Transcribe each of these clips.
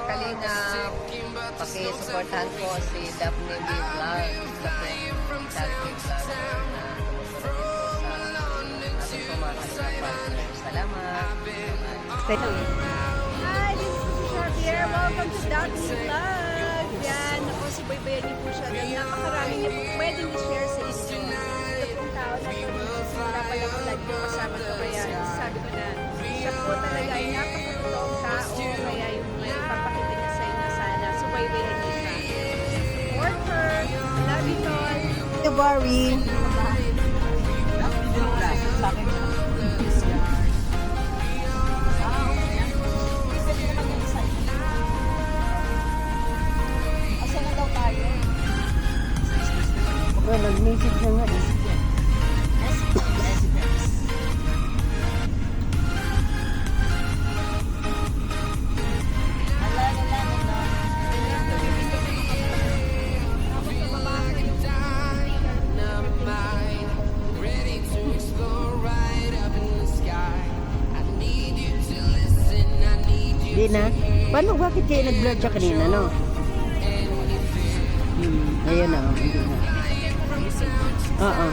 kalingap. Paki-supportahan po si Daphne B. Vlog. Daphne B. Vlog na tumusunod po sa ating po mga kalingap. Salamat. Hi, this is Javier. Welcome to Daphne Vlog. Yan, ako si Boyboy niyo po siya. Napakarami niyo po pwedeng i-share sa inyo. Ito pong tao na ito, wala pala ko lagi ko kasama ko. Kaya sabi ko na, siya po talaga ay napakatulong tao. Kaya yung ipapakita niya sa inyo sana. So, Boyboy niyo siya. Support her. Love you all. Hey, Barry. Well, nag-message na nga eh. Di na? Paano, bakit kayo nag-vlog siya kanina, no? Ayun na, hindi na. Oo.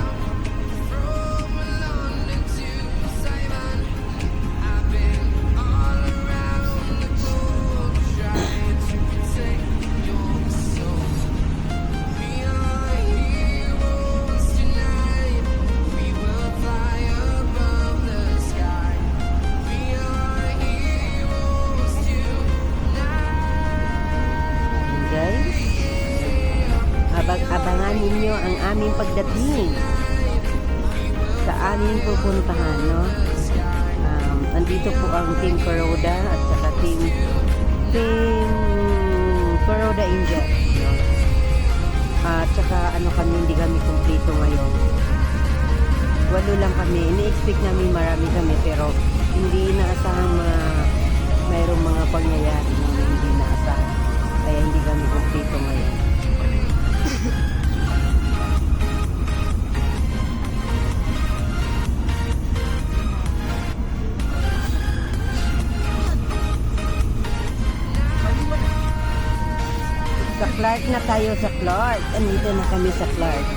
Guys, abangan ninyo ang aming pagdating sa aming pupuntahan, no? Andito po ang Team Kuroda at saka Team Kuroda India, no? At saka ano kami, hindi kami kumpleto ngayon. 8 lang kami. Ini-expect namin marami kami pero hindi naasahang mayroong mga pangyayari na hindi naasahan. Kaya hindi kami kumpleto ngayon. Sa Clark na tayo, sa Clark. Andito na kami sa Clark.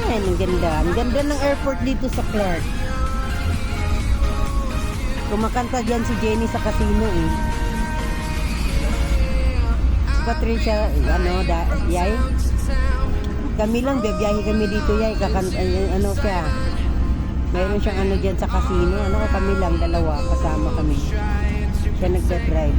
Ay, ang ganda. Ang ganda ng airport dito sa Clark. Kumakanta dyan si Jenny sa casino eh. Si Patricia, yay. Kami lang, biyahe kami dito yay. Ano siya. Mayroon siyang ano dyan sa casino. Kami lang, dalawa. Kasama kami. Siya nagdadrive.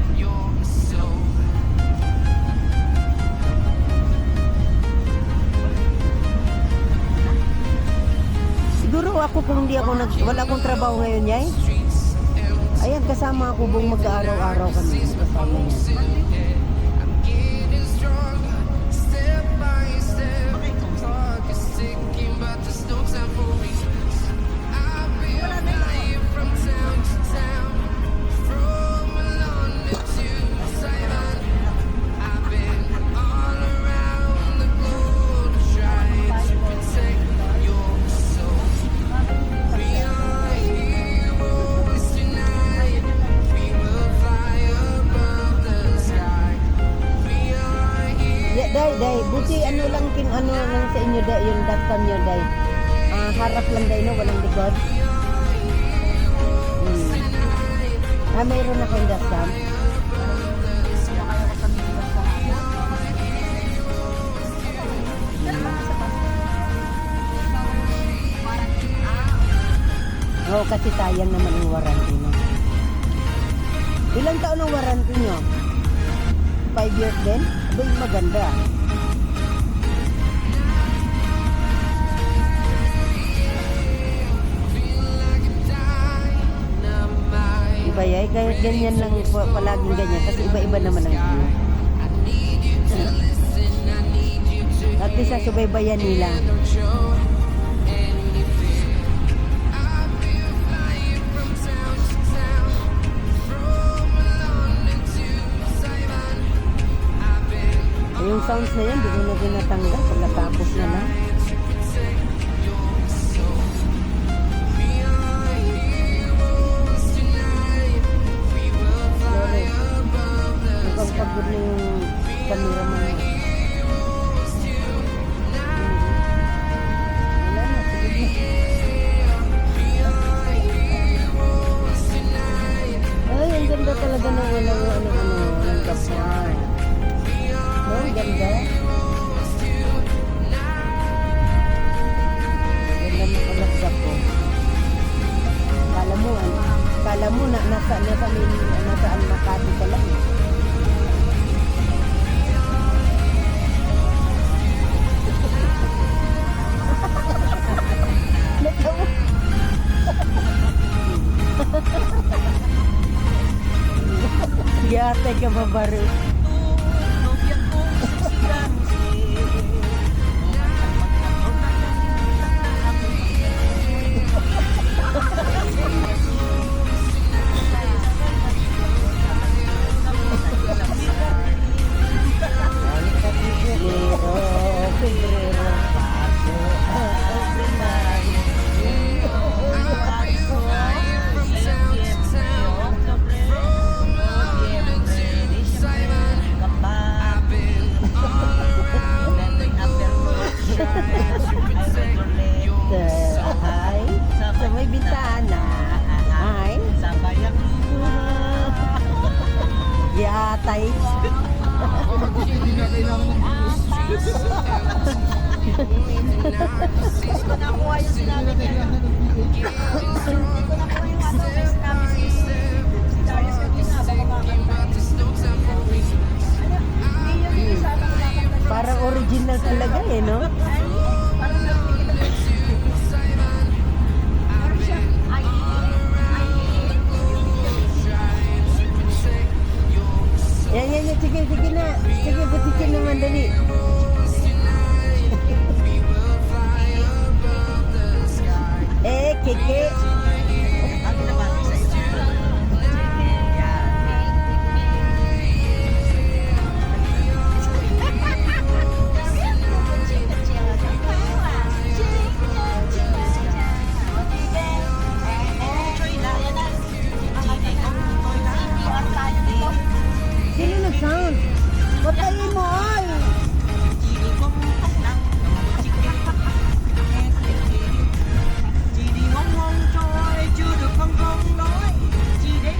Siguro ako kung hindi ako wala akong trabaho ngayon, yay. Ayan, kasama ako buong mag-araw-araw kami. Kasama yan. Day, buti ano lang sa inyo day, yung dashcam nyo day. Harap lang day, no? Walang likod. Mayroon na kayong dashcam. Oo, kasi sayang naman yung warranty, no? Ilang taon ang warranty nyo? 5 years din? Abay, maganda. Iba yay, kahit ganyan lang palaging ganyan kasi iba-iba naman ang view. At least sa subaybayan nila. Yung sounds na yan, di ko na tinatanggal pagkatapos na lang. talaga ng walang ng kapal. No, ang ganda. Ganda ng kalagda ko. Kala mo na nasa Makati ka lang eh. Yate ka ba baro? Sa may bintana. Ay. Yatay. Nakuha yung sinabi niya. Nakuha yung sinabi si Darius kanina. Baka makakanta. Hindi yun sana makakanta. Parang original talaga eh, no? Parang nagpikita. Parang siya. Yan. Sige na. Sige, butikin naman, dali. Keke. Sino nag-sound? Patayin mo, ay! Chỉ đi mong mong trôi, chứ đừng mong mong nói. Chỉ đến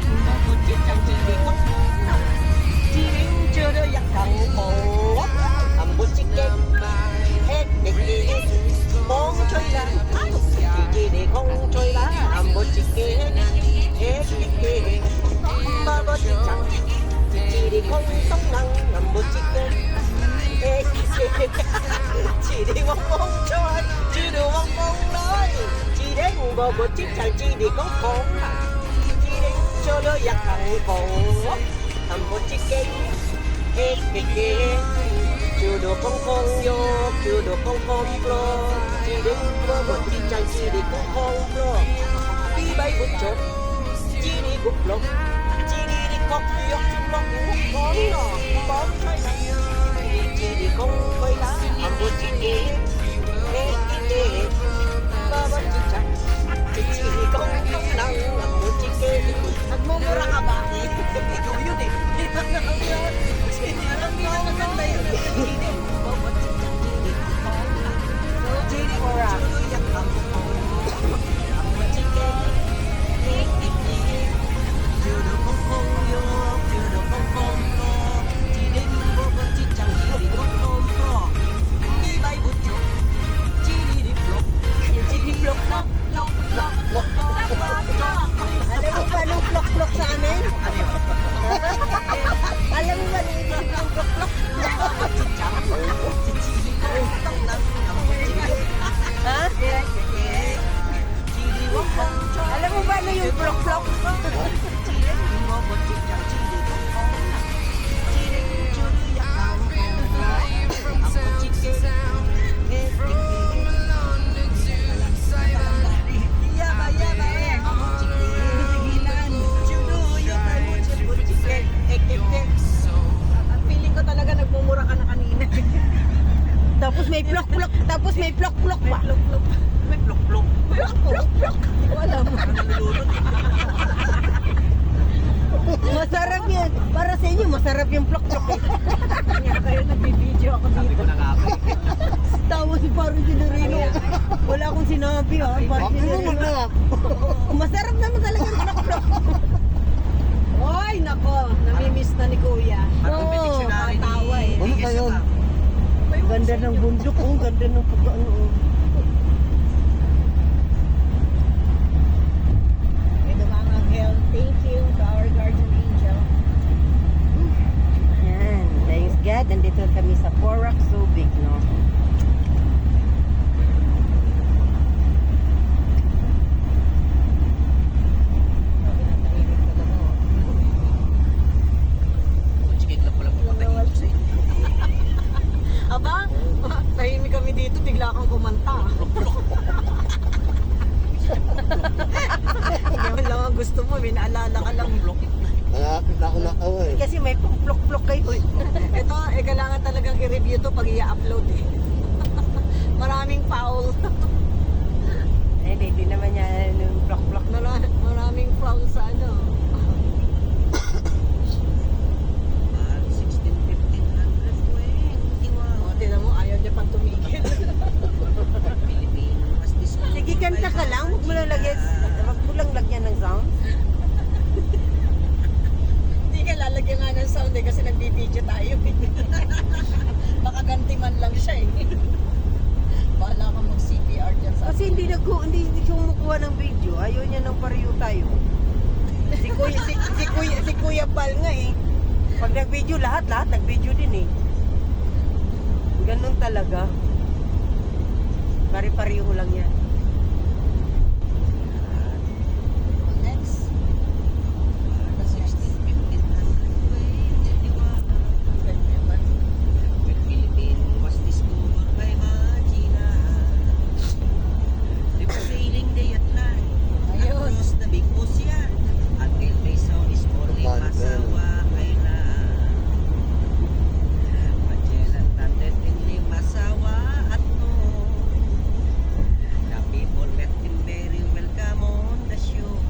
bờ bờ chiếc chàng chỉ đi có khốn. Chỉ đến cho đỡ giặc thằng cổ. Thầm một chiếc cây, hết cái kia. Chưa được con vô, chưa được con lo. Chỉ đến bờ bờ chiếc chàng chỉ đi có lo. Đi bay bút chốt, chỉ đi bút lục. Chỉ đi có phiêu, lọc bút con nọ, bóng xoay này. Chỉ đi không quay lá, một chiếc ghế, ghế ghế, ba ba chiếc chăn, chỉ không năng làm một chiếc ghế. Nagmumura ka ba? Ikaw yun eh. Alam niyo ang maganda yun. Mura. Alam mo ba nung plok-plok sa amin? Alam mo ba nung ibig ng plok-plok? Ha? Alam mo ba ano yung plok-plok? Feeling ko talaga nagmumura ka na kanina. Tapos may plok-plok. Tapos may plok-plok pa. May plok-plok. Plok-plok. Wala mo. Masarap yan. Para sa inyo, masarap yung plok-plok eh. Kaya kayo nagbibideo ako dito. Tapos parang sinurino. Wala akong sinabi ha. Parang sinurino. Masarap naman talaga yung plok-plok. Oy, nako. na-miss na ni Kuya. Parang may Oo, dictionary matawa eh. Ano ba yun? Ang ganda ng bundok, oh. Ang ganda ng pagkaano, oh. May dumangaghel. Thank you to our guardian angel. Yan. Thanks God. Nandito kami sa Porac Subic, no? Chikit lang pala papatayin ko sa inyo. Aba, tahimik kami dito, bigla kang kumanta. Yan lang ang gusto mo, may naalala ka lang. Nakakit na ako nakawa eh. Kasi may plok-plok kayo, eh. Ito, kailangan talagang i-review to pag i-upload eh. Maraming foul. Eh, hindi naman niya yung plok-plok. Maraming foul sa ano. 16, 15, 100, O, tinan mo, ayaw niya pang tumigil. Pilipino was this one. Sige, kanta ka lang. Huwag mo lang lagyan ng sound. Hindi ka lalagyan nga ng sound eh, kasi nagbibideo tayo eh. Baka ganti man lang siya eh. Bahala kang mag-CPR dyan sa... Kasi hindi siya kumukuha ng video. Ayaw niya ng pareho tayo. Si Kuya Pal nga eh. Pag nag-video, lahat nag-video din eh. Ganun talaga. Pare-pareho lang yan. Next. 16, 15, 100, when Philippine was discovered by Magina. They were sailing day at night Ayun. across the big ocean until they saw this morning Masawa Island. Magellan landed in Limasawa at noon. The people met him very welcome on the shore.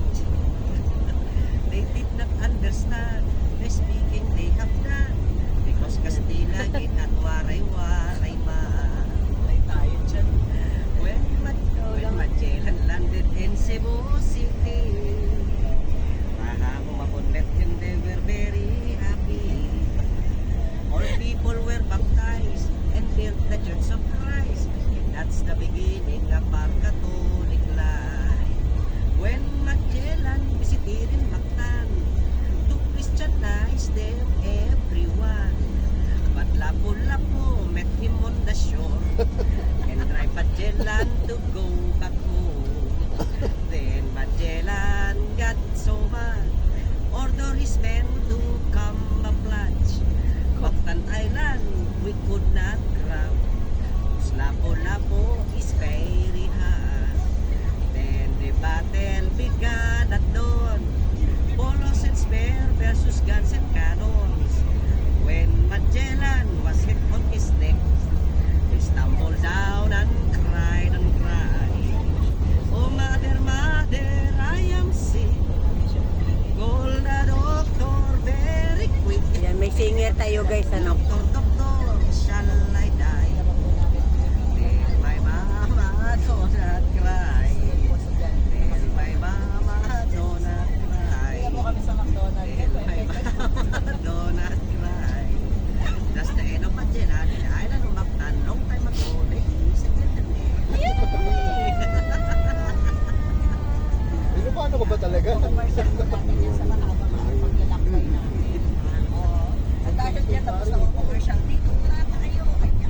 They did not understand the speaking they have done because Castilla git at waray-waray man. Lay tayo dyan. When Magellan landed in Cebu City, Mahang met him, they were very happy. All people were baptized and built the Church of Christ. And that's the beginning of our Catholic life. When Magellan visited in Mactan to Christianize them everyone. But Lapu-Lapu met him on the shore and drive Magellan to go back home. Then Magellan got so mad, order his men to camouflage. Mactan Island we could not grab, 'cause Lapu-Lapu is very hard. Then the battle began at dawn, bolos and spear versus guns and cannons. When Magellan was hit on his neck, he stumbled down and cried and cried. Oh mother, mother, I am sick. Call the doctor very quick. Yan, may singer tayo guys, ano? Doctor, doctor, shall I die? Then my mama do not cry. Then my mama do not cry. Kaya mo kami sa McDonald's. Then my mama do not cry. That's the end of Magellan in the island of Mactan. Long time ago, ladies and gentlemen. Ano ba? Ano ka ba talaga? Commercial po namin yan sa mahabang paglalakbay namin. Oo. At dahil yan, tapos na commercial dito. Wala tayo. Kanya.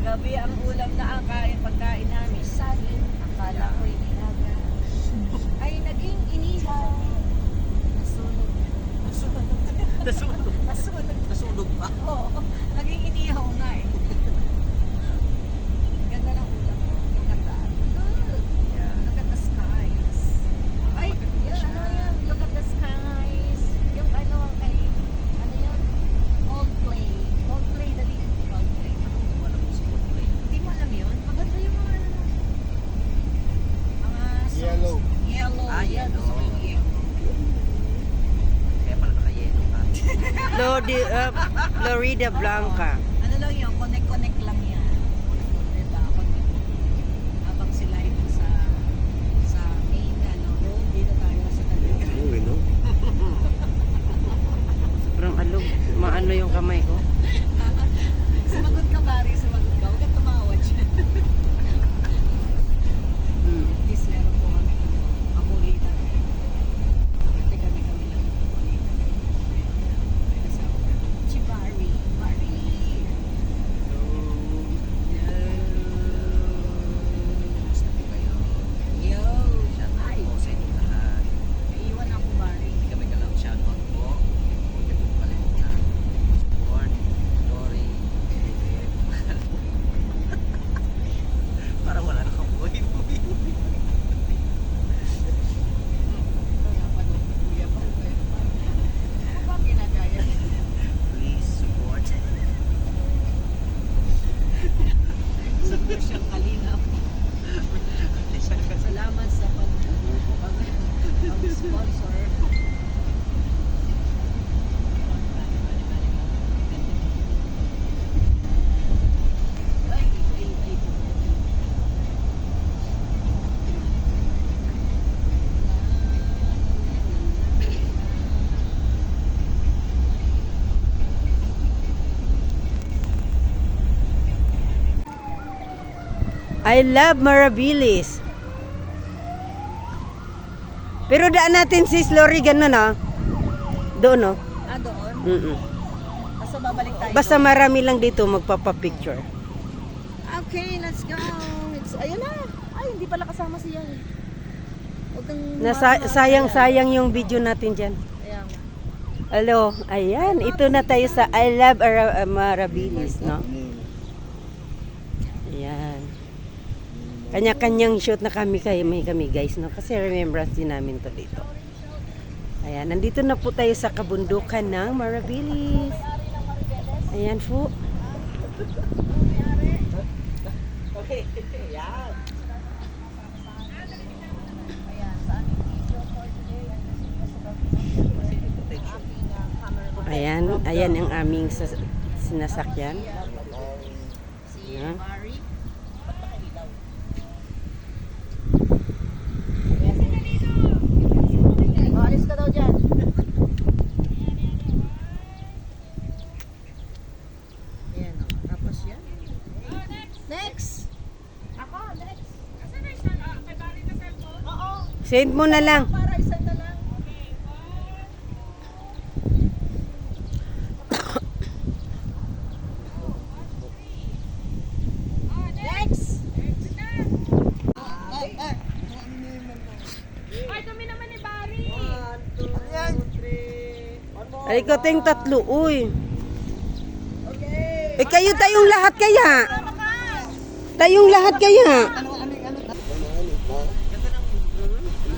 Kagabi ang ulam na pagkain namin. Saging. Akala ko inihaga. Ay, naging inihaw. Nasunog. Nasunog pa. Oo, naging inihaw nga eh. Ganda ng ulam. Look at that. Good. Look at the skies. Ay, yun, ano yan? Look at the skies. Yung ano, ay, ano yun? Coldplay. Coldplay, dali. Coldplay. Wala mo si Coldplay. Hindi mo alam yun? Maganda yung mga ano. Mga songs. Yellow. Yellow. Ah, Yan, yellow. gusto ko yung yellow. Kaya pala naka-yellow ka. Florida Blanca. Ano lang yun, connect lang yan. Diba? Connect. Habang sila ito sa main, ano, road, dito tayo sa tabi. Uy, no? Sobrang alog. Maano yung kamay ko. Sumagot ka, Barry, sumagot ka. Huwag kang tumawa dyan. Mm. At least meron po kami kakulitan. Kasi kami lang kakulitan. Kasama ka. Si Barry. Barry! Gusto ko kayo. Yo! Shout out Ay, po sa inyong lahat. naiwan ako, Barry. Hindi kami kalang shout out po. Huwag niyo pong kalimutan. Support, Dory, David. Parang wala na kang buhay. Napanood ko, Kuya Bar. Ano ba ang ginagaya? Please support. Sa siyang kalinaw. Salamat sa pag-sponsor. Ay, ay, ay. I love Marabilis. Pero daan natin si Lori ganun ah. Doon oh. Ah, doon? Mm-mm. Basta babalik tayo. Basta marami lang dito magpapa-picture. Okay, let's go. Ayun na. Ay, hindi pala kasama siya. Huwag kang Sayang-sayang yung video natin dyan. Ayan. Hello, ayan. Ito na tayo sa I love Marabilis, no? Ayan. Kanya-kanyang shoot na kami guys, no? Kasi remembrance din namin to dito. Ayan, nandito na po tayo sa kabundukan ng Marabilis. Ayan po. Okay. Yan. Ayan, sa aming video for today. Ayan, ayan ang aming sinasakyan. Si Ayan. Barry. Alis ka daw dyan. Ayan o. Tapos yan. Next! Ako, next. Oo. Send mo na lang. Para isa na lang. Next! Ay, ikaw tayong tatlo, uy. Okay. Eh, tayong lahat kaya. Tayong lahat kaya.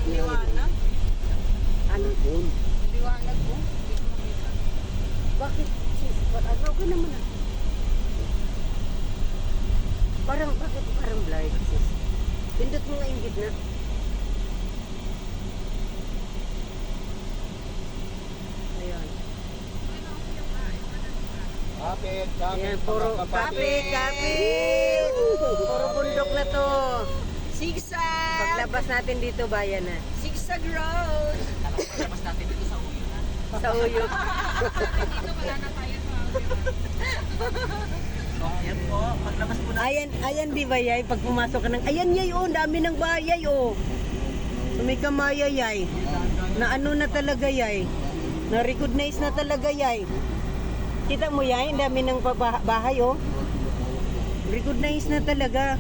Liwanag. Ano? Liwanag po. Bakit? Sis, ano ka naman ah? Bakit parang blurred, sis? Pindot mo nga yung gitna. Ayun. Kapit, Ayan, puro kapit. Puro bundok na to. Zigzag! Paglabas natin dito, bayan na. Zigzag road! Tapos natin dito sa uyo na. Sa uyo. So, yan po. Paglabas po na. Ayan di ba yay? Pag pumasok ka ng, ayan yay oh, dami ng bayay oh. So may kamaya yay. Na ano na talaga yay. Na-recognize na talaga yay. Kita mo yay, ang dami ng bahay oh. Recognize na talaga.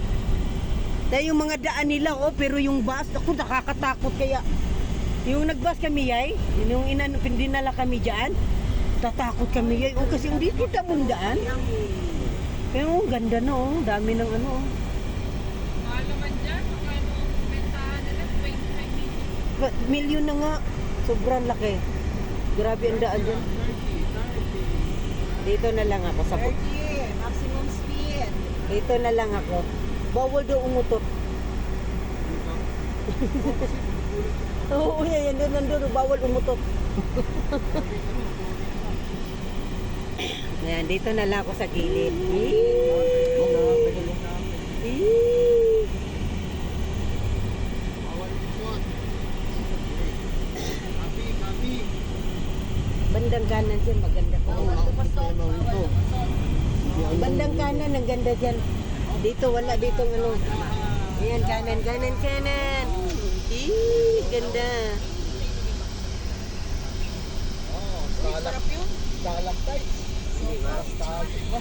Dahil yung mga daan nila, oh, pero yung bus, ako nakakatakot kaya. Yung nag-bus kami, yay, yung dinala kami dyan, tatakot kami, yay, oh, kasi hindi kita mundaan. Pero oh, ganda na, oh, dami ng ano, oh. Mahal naman dyan. Magkano bentahan nila? 25 million. Milyon na nga. Sobrang laki. Grabe ang daan dyan. Dito na lang ako sa Maximum speed. Dito na lang ako. Bawal daw umutot. Oo, yan nandun. Bawal umutot. Yan, dito na lang ako sa gilid. Bandang kanan dyan, maganda pa. Bandang kanan, ang ganda dyan. Dito, wala dito ano. Ayan, kanan. Ganda. Stalactite. Stalactite ba?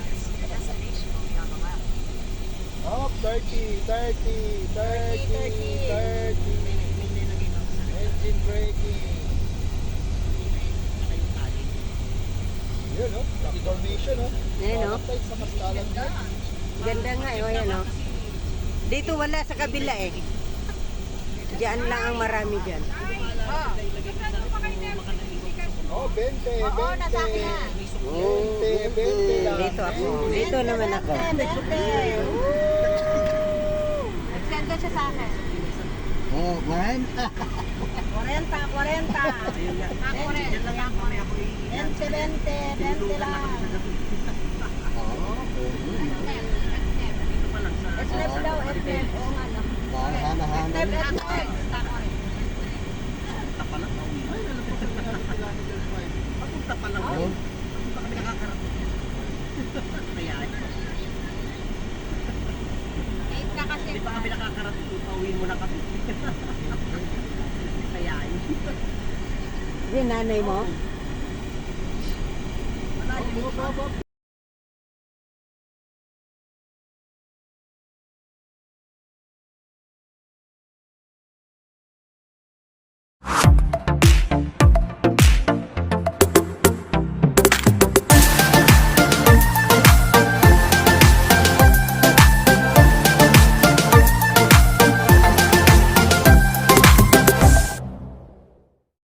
Oh, 30. Engine braking. Yun, no? Rock formation, no? Ayan, no? Stalactite sa stalactite. Ganda nga, ayan o. Dito wala sa kabila eh. Diyan lang ang marami dyan. Oh, 20. Oo. 20 lang. Dito ako. Dito naman ako. Send siya sa akin. Oh, man. 40. 20 lang. Snap daw, snap. Oo nga lang. Hana-hana. Oh, Eight ka kasi. Di pa kami nakakarating, pauwiin mo na kami. Kaya Yan, nanay mo?